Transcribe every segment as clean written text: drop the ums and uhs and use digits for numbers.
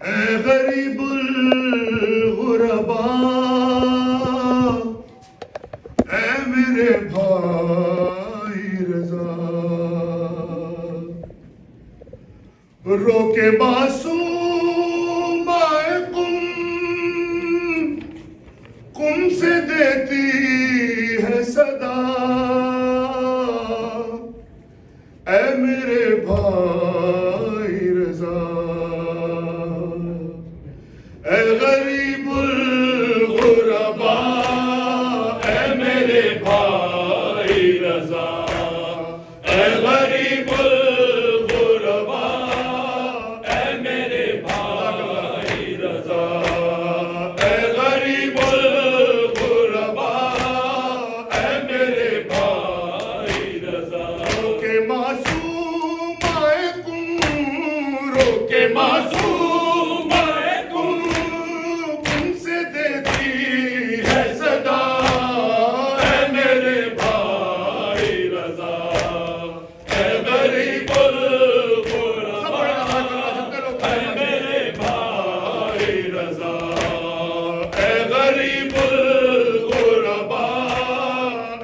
اے غریب الغرباء، اے میرے بھائی رضا، رو کے معصوم آئے قم سے دیتی ہے صدا، اے میرے بھائی رضا، اے غریب الغرباء، اے میرے بھائی رضا، اے غریب الغرباء، اے میرے بھائی رضا، اے غریب الغرباء، اے میرے بھائی رضا، رو کے معصوم آئے رو کے معصوم آئے تم سے دیتی ہے صدا، اے میرے بھائی رضا، اے غریب الغرباء، اے میرے بھائی رضا، اے غریب الغرباء،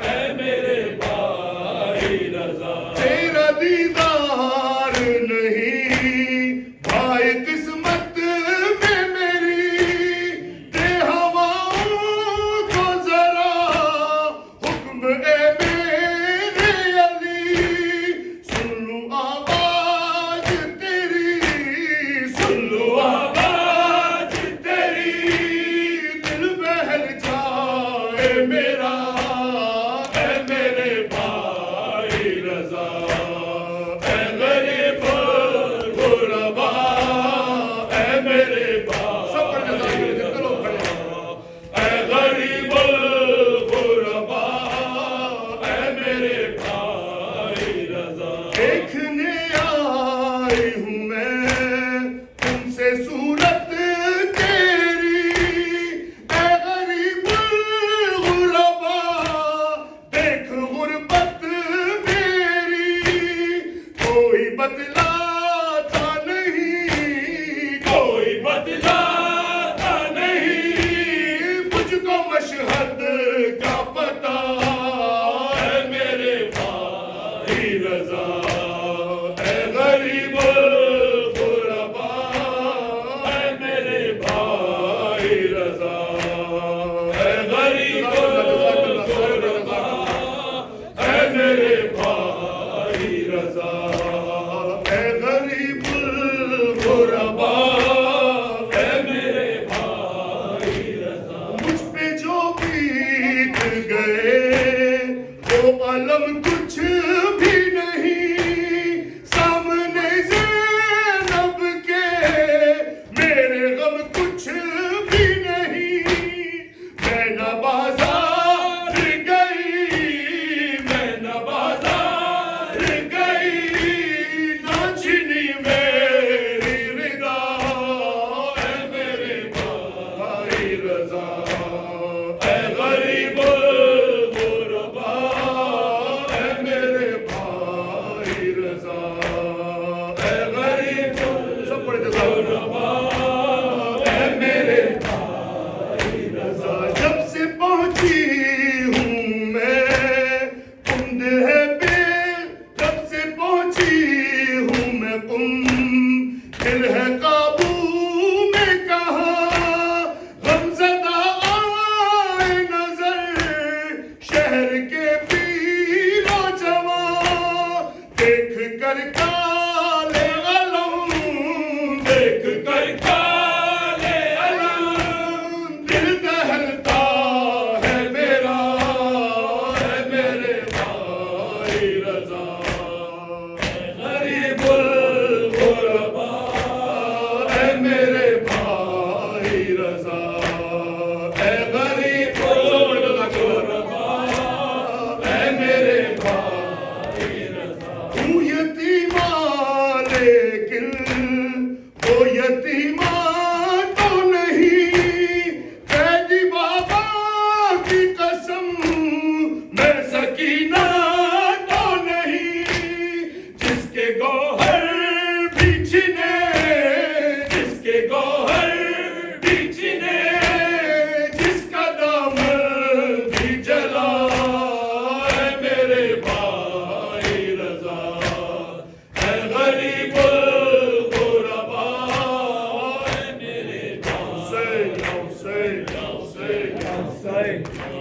اے میرے بھائی رضا، تیرا دیدار نہیں بھائی قسمت میں میری، دے ہواؤں کو ذرا حکم اے میرے علی، سن لوں آواز تیری، سن لوں آواز تیری، دل بہل جائے میرا، اے میرے بھائی رضا، اے غریب الغرباء، اے میرے بھائی رضا، اے غریب الغرباء، اے میرے بھائی رضا، دیکھنے آئی ہوں میں تم سے صورت تیری، اے غریب الغرباء، دیکھ غربت میری، کوئی بتلاتا نہیں، کوئی بتلاتا نہیں، مجھ کو مشہد کا پتا، اے میرے بھائی رضا، اے غریب الغرباء، اے میرے بھائی رضا، اے غریب الغرباء، اے میرے بھائی رضا، اے غریب الغرباء، اے میرے بھائی رضا، مجھ پہ جو بیت گئے وہ علم کچھ بھی نہیں، سامنے زینب کے میرے غم کچھ بھی نہیں، میں نہ بازار گئی، میں نہ بازار گئی، نہ چھنی میری رضا، اے میرے بھائی رضا، اے غریب الغرباء، اے میرے بھائی رضا، اے غریب الغرباء، اے میرے بھائی رضا، جب سے پہنچی ہوں میں کند ہے بے، جب سے پہنچی ہوں میں دل ہے قابو میں کہاں، غمزدہ آئے نظر شہر کے پیر و جوان، دیکھ کر کالے علم، دیکھ کر کالے علم، دل دہلتا ہے میرا، اے میرے بھائی رضا، اے غریب الغرباء، ہے